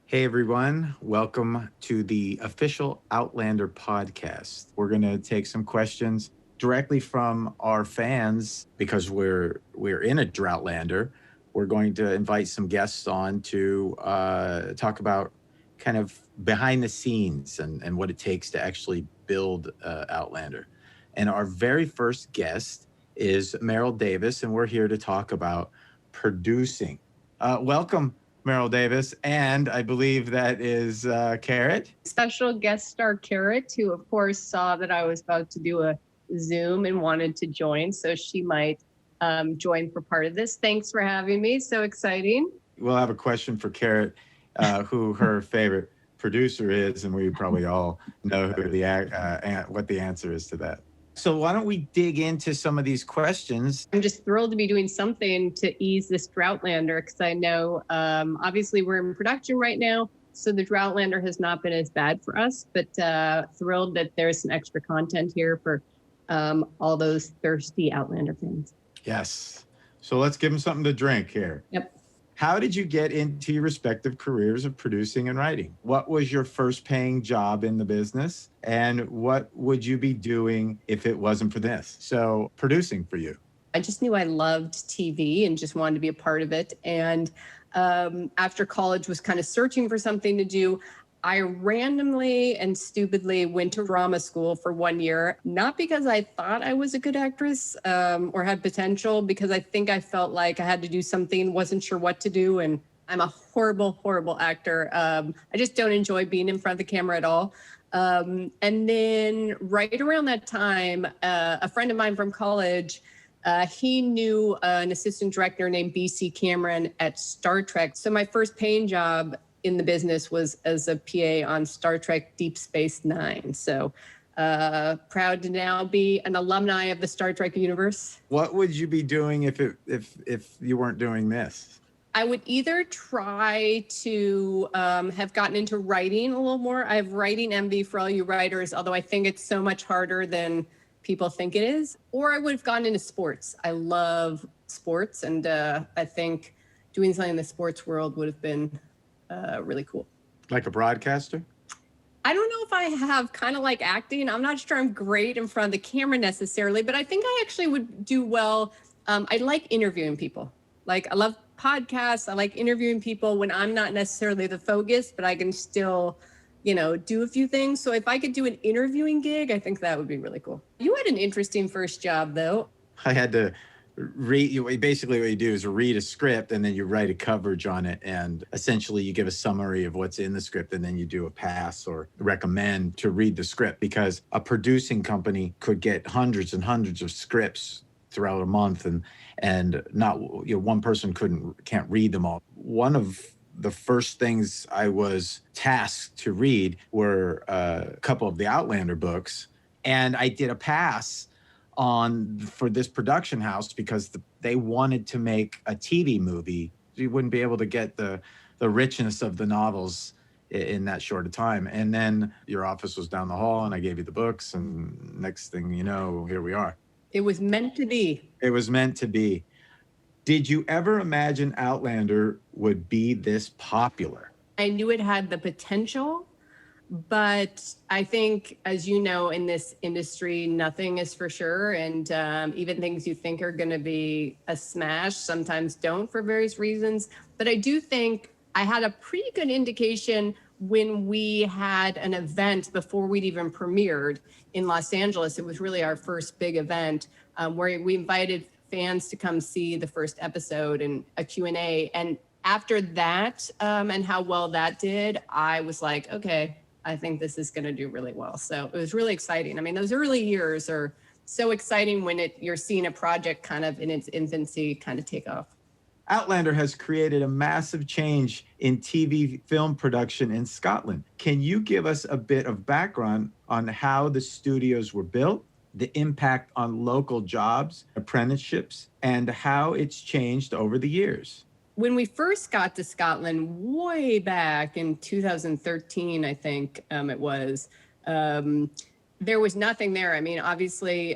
Hey everyone, welcome to the official Outlander podcast. We're going to take some questions directly from our fans because we're in a Droughtlander. We're going to invite some guests on to talk about kind of behind the scenes and what it takes to actually build Outlander. And our very first guest is Meryl Davis, and we're here to talk about producing. Welcome, Meryl Davis, and I believe that is Carrot. Special guest star Carrot, who of course saw that I was about to do a Zoom and wanted to join, so she might join for part of this. Thanks for having me. So exciting. We'll have a question for Carrot, who her favorite producer is, and we probably all know who what the answer is to that. So why don't we dig into some of these questions? I'm just thrilled to be doing something to ease this Droughtlander because I know obviously we're in production right now, so the Droughtlander has not been as bad for us, but thrilled that there's some extra content here for all those thirsty Outlander fans. Yes. So let's give them something to drink here. Yep. How did you get into your respective careers of producing and writing? What was your first paying job in the business? And what would you be doing if it wasn't for this? So, producing for you. I just knew I loved TV and just wanted to be a part of it. And after college was kind of searching for something to do. I randomly and stupidly went to drama school for 1 year, not because I thought I was a good actress or had potential, because I think I felt like I had to do something, wasn't sure what to do. And I'm a horrible, horrible actor. I just don't enjoy being in front of the camera at all. And then right around that time, a friend of mine from college, he knew an assistant director named B.C. Cameron at Star Trek. So my first paying job in the business was as a PA on Star Trek Deep Space Nine. So proud to now be an alumni of the Star Trek universe. What would you be doing if you weren't doing this? I would either try to have gotten into writing a little more. I have writing envy for all you writers, although I think it's so much harder than people think it is. Or I would have gone into sports. I love sports, and I think doing something in the sports world would have been really cool. Like a broadcaster? I don't know if I have kind of like acting. I'm not sure I'm great in front of the camera necessarily, but I think I actually would do well. I like interviewing people. Like, I love podcasts. I like interviewing people when I'm not necessarily the focus, but I can still, do a few things. So if I could do an interviewing gig, I think that would be really cool. You had an interesting first job, though. I had to read. Basically, what you do is read a script and then you write a coverage on it, and essentially you give a summary of what's in the script, and then you do a pass or recommend to read the script, because a producing company could get hundreds and hundreds of scripts throughout a month, and not one person can't read them all. One of the first things I was tasked to read were a couple of the Outlander books, and I did a pass for this production house because they wanted to make a TV movie. You wouldn't be able to get the richness of the novels in that short a time. And then your office was down the hall, and I gave you the books, and next thing you know, here we are. It was meant to be. It was meant to be. Did you ever imagine Outlander would be this popular? I knew it had the potential, but I think, as you know, in this industry, nothing is for sure. And even things you think are going to be a smash sometimes don't, for various reasons. But I do think I had a pretty good indication when we had an event before we'd even premiered in Los Angeles. It was really our first big event where we invited fans to come see the first episode and a Q&A. And after that, and how well that did, I was like, okay, I think this is going to do really well. So it was really exciting. I mean, those early years are so exciting when you're seeing a project kind of in its infancy kind of take off. Outlander has created a massive change in TV film production in Scotland. Can you give us a bit of background on how the studios were built, the impact on local jobs, apprenticeships, and how it's changed over the years? When we first got to Scotland, way back in 2013, I think it was, there was nothing there. I mean, obviously,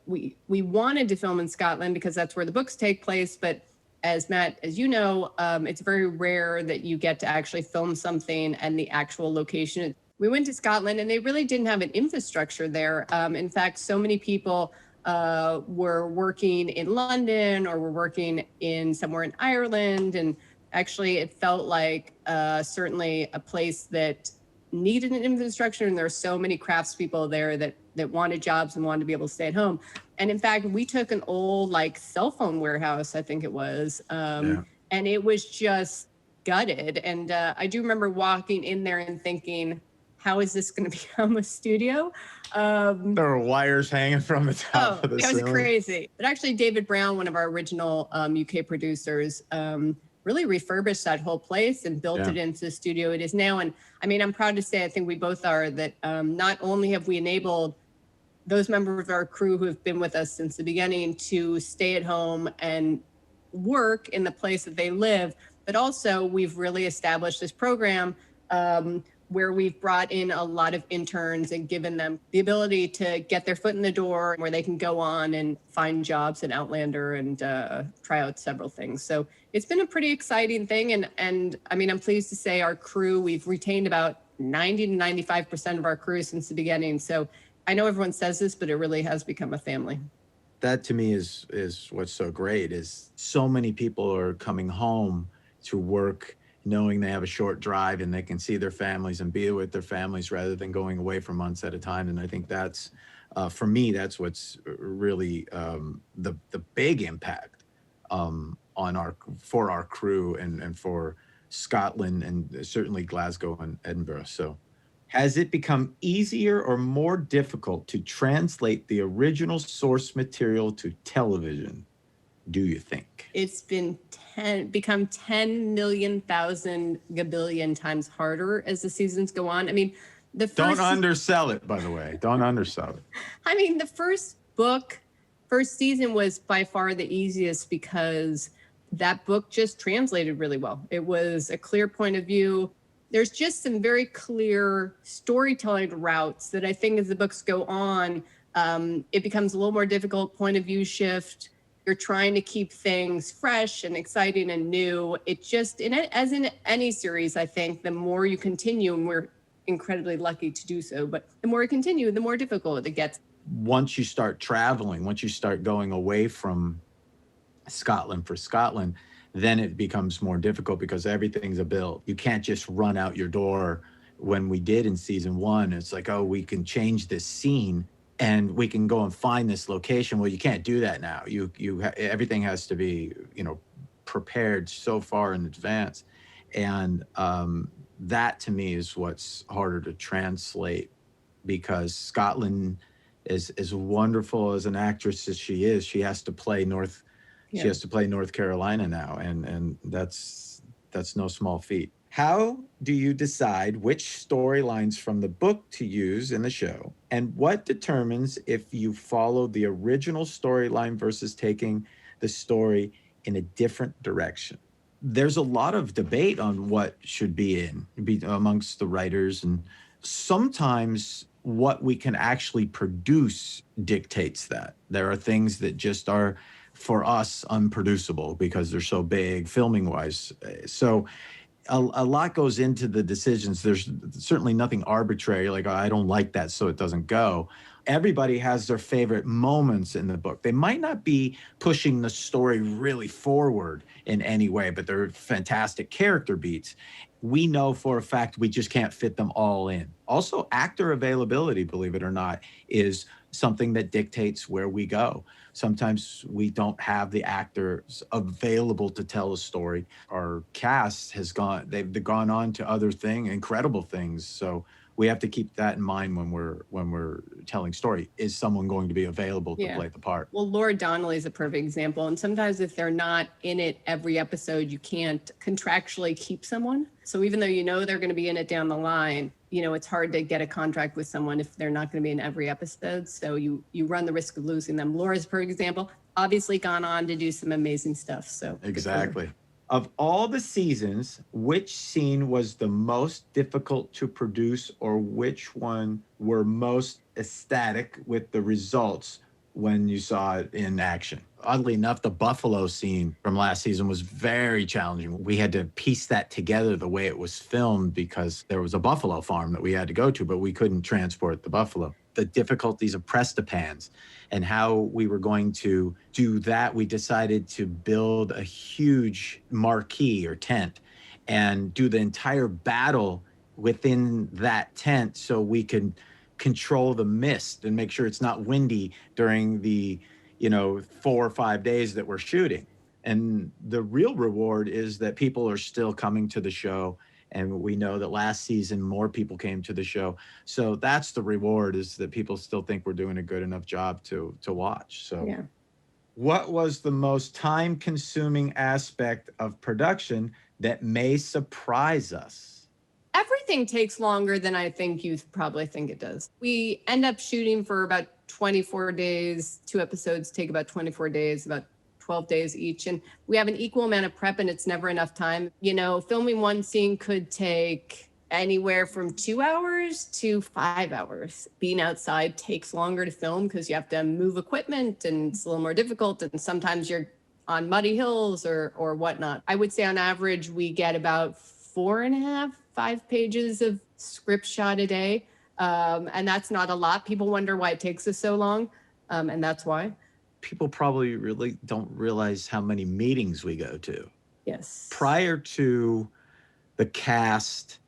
we wanted to film in Scotland because that's where the books take place, but as Matt, as you know, it's very rare that you get to actually film something and the actual location. We went to Scotland and they really didn't have an infrastructure there. In fact, so many people were working in London or were working in somewhere in Ireland. And actually, it felt like certainly a place that needed an infrastructure. And there are so many craftspeople there that wanted jobs and wanted to be able to stay at home. And in fact, we took an old like cell phone warehouse, I think it was, and it was just gutted. And I do remember walking in there and thinking, how is this going to become a studio? There were wires hanging from the top of the ceiling. It was crazy. But actually, David Brown, one of our original UK producers, really refurbished that whole place and built it into the studio it is now. And I mean, I'm proud to say, I think we both are, that not only have we enabled those members of our crew who have been with us since the beginning to stay at home and work in the place that they live, but also we've really established this program where we've brought in a lot of interns and given them the ability to get their foot in the door, where they can go on and find jobs at Outlander and try out several things. So it's been a pretty exciting thing. And I mean, I'm pleased to say our crew, we've retained about 90 to 95% of our crew since the beginning. So I know everyone says this, but it really has become a family. That to me is what's so great, is so many people are coming home to work knowing they have a short drive and they can see their families and be with their families rather than going away for months at a time. And I think that's, for me, that's what's really the big impact for our crew and for Scotland and certainly Glasgow and Edinburgh. So has it become easier or more difficult to translate the original source material to television, do you think? It's become 10 million thousand gabillion times harder as the seasons go on. I mean, don't undersell it, by the way. Don't undersell it. I mean, the first season was by far the easiest because that book just translated really well. It was a clear point of view. There's just some very clear storytelling routes that I think as the books go on, it becomes a little more difficult, point of view shift. You're trying to keep things fresh and exciting and new. It just, as in any series, I think the more you continue, and we're incredibly lucky to do so, but the more you continue, the more difficult it gets. Once you start traveling, once you start going away from Scotland for Scotland, then it becomes more difficult because everything's a build. You can't just run out your door. When we did in season 1, it's like, oh, we can change this scene and we can go and find this location. Well, you can't do that now. Everything has to be, prepared so far in advance. And that to me is what's harder to translate, because Scotland is as wonderful as an actress as she is. She has to play North Carolina now, and that's no small feat. How do you decide which storylines from the book to use in the show, and what determines if you follow the original storyline versus taking the story in a different direction? There's a lot of debate on what should be amongst the writers, and sometimes what we can actually produce dictates that. There are things that just are, for us, unproducible because they're so big filming wise. So a lot goes into the decisions. There's certainly nothing arbitrary, like, oh, I don't like that, so it doesn't go. Everybody has their favorite moments in the book. They might not be pushing the story really forward in any way, but they're fantastic character beats. We know for a fact we just can't fit them all in. Also, actor availability, believe it or not, is something that dictates where we go. Sometimes we don't have the actors available to tell a story. Our cast they've gone on to other incredible things. So we have to keep that in mind when we're telling story. Is someone going to be available to play the part? Well, Laura Donnelly is a perfect example. And sometimes if they're not in it every episode, you can't contractually keep someone. So even though they're going to be in it down the line, it's hard to get a contract with someone if they're not going to be in every episode. So you run the risk of losing them. Laura's a perfect example. Obviously gone on to do some amazing stuff. So exactly. Of all the seasons, which scene was the most difficult to produce, or which one were most ecstatic with the results when you saw it in action. Oddly enough, the buffalo scene from last season was very challenging. We had to piece that together the way it was filmed because there was a buffalo farm that we had to go to, but we couldn't transport the buffalo. The difficulties of press-to-pans and how we were going to do that, we decided to build a huge marquee or tent and do the entire battle within that tent so we could control the mist and make sure it's not windy during the 4 or 5 days that we're shooting. And the real reward is that people are still coming to the show, and we know that last season more people came to the show, so that's the reward, is that people still think we're doing a good enough job to watch. So Yeah. what was the most time consuming aspect of production that may surprise us? Everything takes longer than I think you probably think it does. We end up shooting for about 24 days. 2 episodes take about 24 days, about 12 days each. And we have an equal amount of prep, and it's never enough time. Filming one scene could take anywhere from 2 hours to 5 hours. Being outside takes longer to film because you have to move equipment, and it's a little more difficult. And sometimes you're on muddy hills or whatnot. I would say on average, we get about 4.5, 5 pages of script shot a day. And that's not a lot. People wonder why it takes us so long. And that's why. People probably really don't realize how many meetings we go to. Yes. Prior to the cast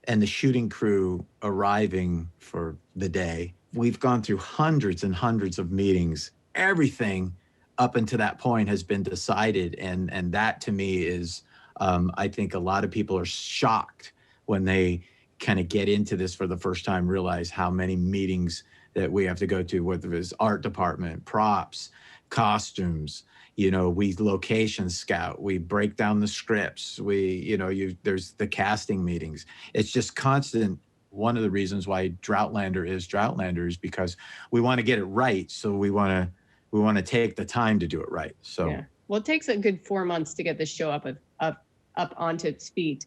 and the shooting crew arriving for the day, we've gone through hundreds and hundreds of meetings. Everything up until that point has been decided. And that to me is, I think a lot of people are shocked when they kind of get into this for the first time, realize how many meetings that we have to go to, whether it's art department, props, costumes, we location scout, we break down the scripts, there's the casting meetings. It's just constant. One of the reasons why Droughtlander is because we want to get it right. So we want to take the time to do it right. So yeah. Well, it takes a good 4 months to get the show up onto its feet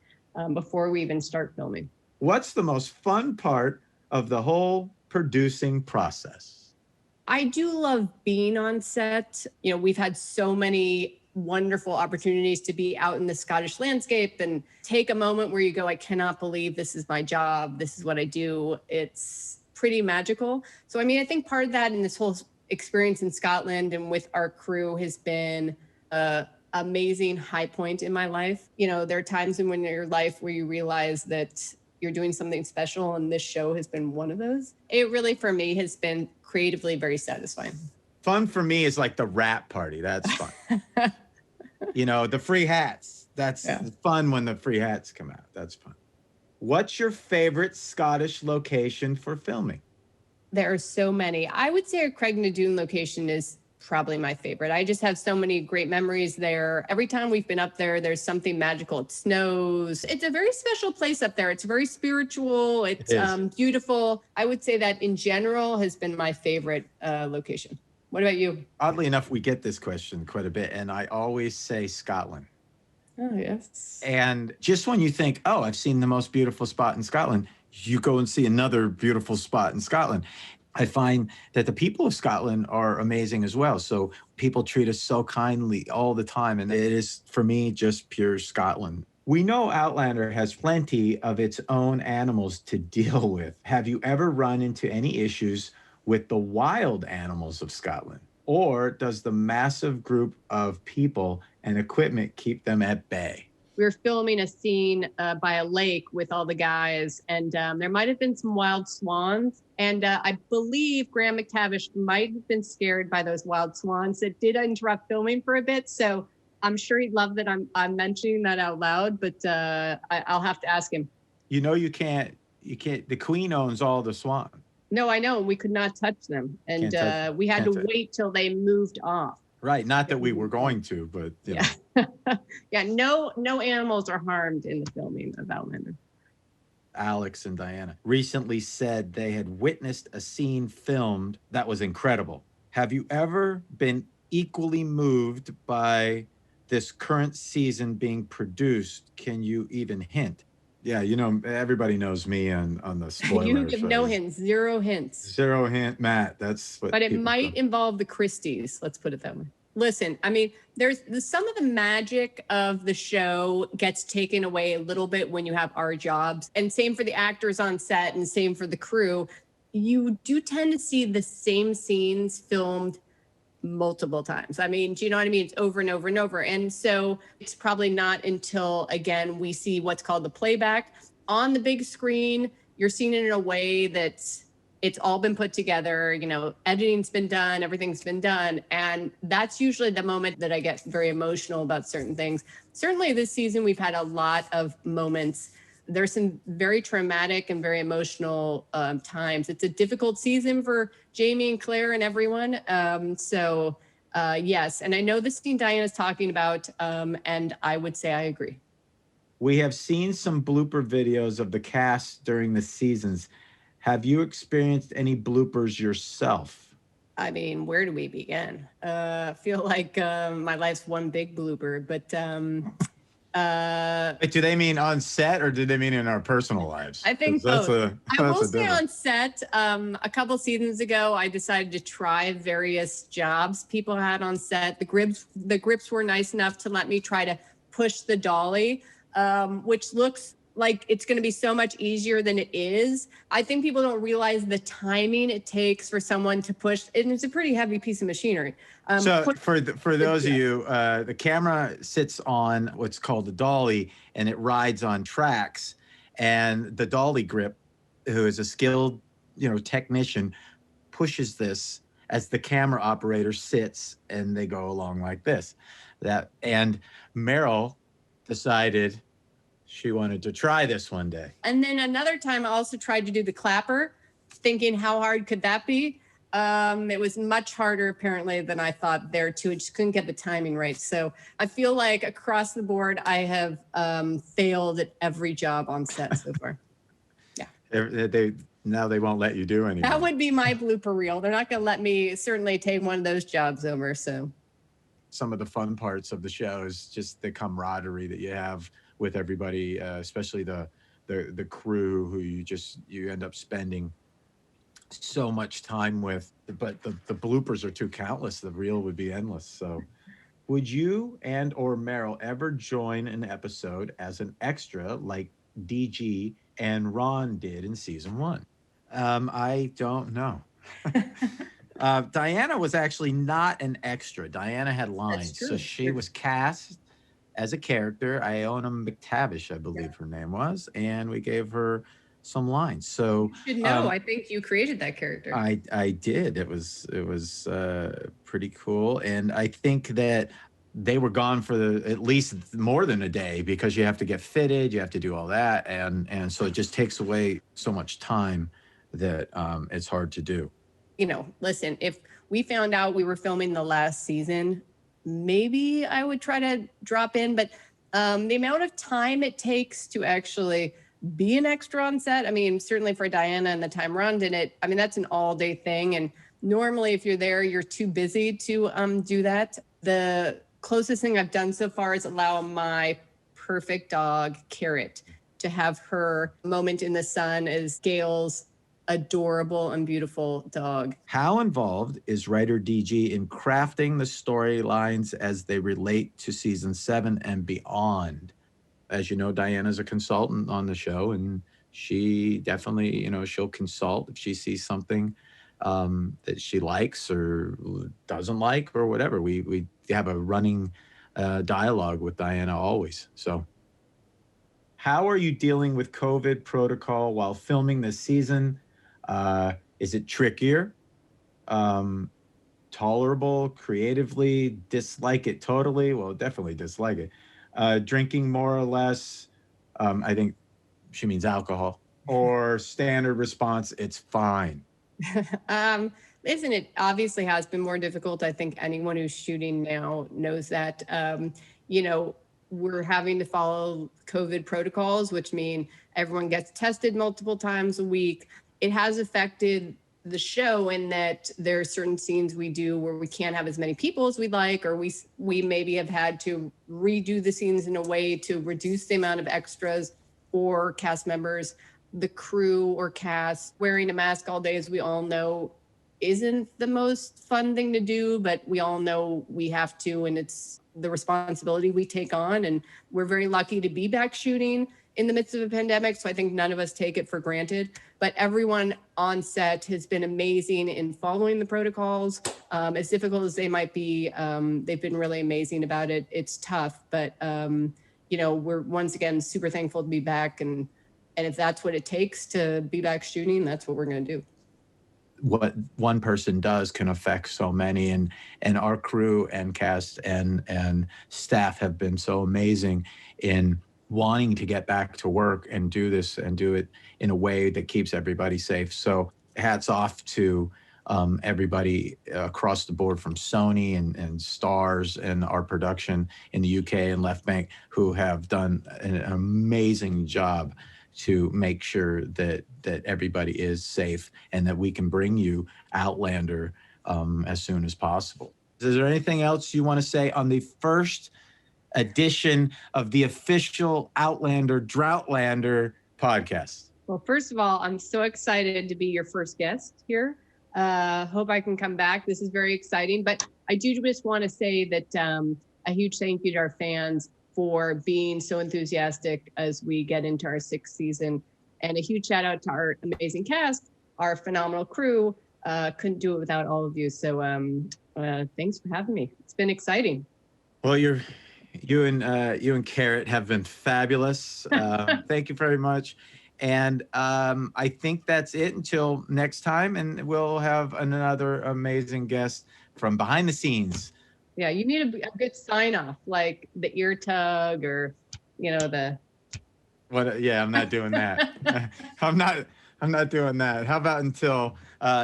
before we even start filming. What's the most fun part of the whole producing process? I do love being on set. We've had so many wonderful opportunities to be out in the Scottish landscape and take a moment where you go, I cannot believe this is my job. This is what I do. It's pretty magical. So, I think part of that in this whole experience in Scotland and with our crew has been amazing high point in my life. There are times in your life where you realize that you're doing something special, and this show has been one of those. It really, for me, has been creatively very satisfying. Fun for me is like the wrap party. That's fun. The free hats. That's fun when the free hats come out. That's fun. What's your favorite Scottish location for filming? There are so many. I would say our Craignadoon location is probably my favorite. I just have so many great memories there. Every time we've been up there, there's something magical. It snows. It's a very special place up there. It's very spiritual. It's beautiful. I would say that in general has been my favorite location. What about you? Oddly enough, we get this question quite a bit, and I always say Scotland. Oh, yes. And just when you think, oh, I've seen the most beautiful spot in Scotland, you go and see another beautiful spot in Scotland. I find that the people of Scotland are amazing as well. So people treat us so kindly all the time. And it is, for me, just pure Scotland. We know Outlander has plenty of its own animals to deal with. Have you ever run into any issues with the wild animals of Scotland? Or does the massive group of people and equipment keep them at bay? We were filming a scene by a lake with all the guys, and there might have been some wild swans. And I believe Graham McTavish might have been scared by those wild swans. It did interrupt filming for a bit, so I'm sure he'd love that I'm mentioning that out loud, but I'll have to ask him. You can't, the Queen owns all the swans. No, I know. We could not touch them. And we had to wait till they moved off. Right. Not that we were going to, but yeah, no animals are harmed in the filming of Outlander. Alex and Diana recently said they had witnessed a scene filmed that was incredible. Have you ever been equally moved by this current season being produced? Can you even hint? Yeah, everybody knows me on the You spoilers. give no hints, zero hints. Zero hint, Matt. That's what But it people might come. involve the Christies. Let's put it that way. Listen, I mean, some of the magic of the show gets taken away a little bit when you have our jobs, and same for the actors on set, and same for the crew. You do tend to see the same scenes filmed multiple times. I mean, do you know what I mean? It's over and over and over. And so it's probably not until, again, we see what's called the playback on the big screen. You're seeing it in a way that's it's all been put together, editing's been done, everything's been done. And that's usually the moment that I get very emotional about certain things. Certainly this season, we've had a lot of moments. There's some very traumatic and very emotional times. It's a difficult season for Jamie and Claire and everyone. Yes. And I know the scene Diana's talking about, and I would say I agree. We have seen some blooper videos of the cast during the seasons. Have you experienced any bloopers yourself? I mean, where do we begin? I feel like my life's one big blooper, but Wait, do they mean on set or do they mean in our personal lives? I think 'Cause both. I will say difference. on set, a couple seasons ago, I decided to try various jobs people had on set. The grips were nice enough to let me try to push the dolly, which looks like it's going to be so much easier than it is. I think people don't realize the timing it takes for someone to push, and it's a pretty heavy piece of machinery. So for those of you, the camera sits on what's called the dolly, and it rides on tracks. And the dolly grip, who is a skilled, technician, pushes this as the camera operator sits, and they go along like this. And Meryl decided she wanted to try this one day. And then another time I also tried to do the clapper, thinking how hard could that be? It was much harder apparently than I thought there too. I just couldn't get the timing right. So I feel like across the board, I have failed at every job on set so far. Yeah. Now they won't let you do anything. That would be my blooper reel. They're not going to let me certainly take one of those jobs over. So some of the fun parts of the show is just the camaraderie that you have with everybody, especially the crew who you end up spending so much time with. But the bloopers are too countless. The reel would be endless. So would you and or Meryl ever join an episode as an extra like DG and Ron did in season 1? I don't know. Diana was actually not an extra. Diana had lines. So she was cast as a character. Iona McTavish, I believe her name was, and we gave her some lines. So you should know, I think you created that character. I did. It was pretty cool, and I think that they were gone for at least more than a day because you have to get fitted, you have to do all that, and so it just takes away so much time that it's hard to do. Listen, if we found out we were filming the last season, maybe I would try to drop in, but the amount of time it takes to actually be an extra on set, I mean, certainly for Diana and the time Ron did it, I mean, that's an all-day thing. And normally if you're there, you're too busy to do that. The closest thing I've done so far is allow my perfect dog, Carrot, to have her moment in the sun as Gail's adorable and beautiful dog. How involved is writer DG in crafting the storylines as they relate to season 7 and beyond? As you know, Diana's a consultant on the show, and she definitely, she'll consult if she sees something that she likes or doesn't like or whatever. We have a running dialogue with Diana always. So how are you dealing with COVID protocol while filming this season? Is it trickier, tolerable, creatively, dislike it totally? Well, definitely dislike it. Drinking more or less, I think she means alcohol, or standard response, it's fine. Listen, it obviously has been more difficult. I think anyone who's shooting now knows that. We're having to follow COVID protocols, which mean everyone gets tested multiple times a week. It has affected the show in that there are certain scenes we do where we can't have as many people as we'd like, or we maybe have had to redo the scenes in a way to reduce the amount of extras, or cast members. The crew or cast wearing a mask all day, as we all know, isn't the most fun thing to do, but we all know we have to, and it's the responsibility we take on. And we're very lucky to be back shooting in the midst of a pandemic. So I think none of us take it for granted, but everyone on set has been amazing in following the protocols. As difficult as they might be, they've been really amazing about it. It's tough, but we're once again super thankful to be back. And if that's what it takes to be back shooting, that's what we're going to do. What one person does can affect so many, and our crew and cast and staff have been so amazing in wanting to get back to work and do this and do it in a way that keeps everybody safe. So hats off to everybody across the board, from Sony and Starz and our production in the UK and Left Bank, who have done an amazing job to make sure that everybody is safe and that we can bring you Outlander as soon as possible. Is there anything else you want to say on the first edition of the official Outlander Droughtlander podcast? Well, first of all, I'm so excited to be your first guest here. Hope I can come back. This is very exciting, but I do just want to say that a huge thank you to our fans for being so enthusiastic as we get into our 6th season. And a huge shout out to our amazing cast, our phenomenal crew. Couldn't do it without all of you. So thanks for having me. It's been exciting. Well, you and Carrot have been fabulous. Thank you very much. And I think that's it until next time. And we'll have another amazing guest from behind the scenes. Yeah, you need a good sign off, like the ear tug or, the. What? Yeah, I'm not doing that. I'm not doing that. How about until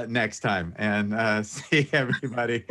next time, and see everybody.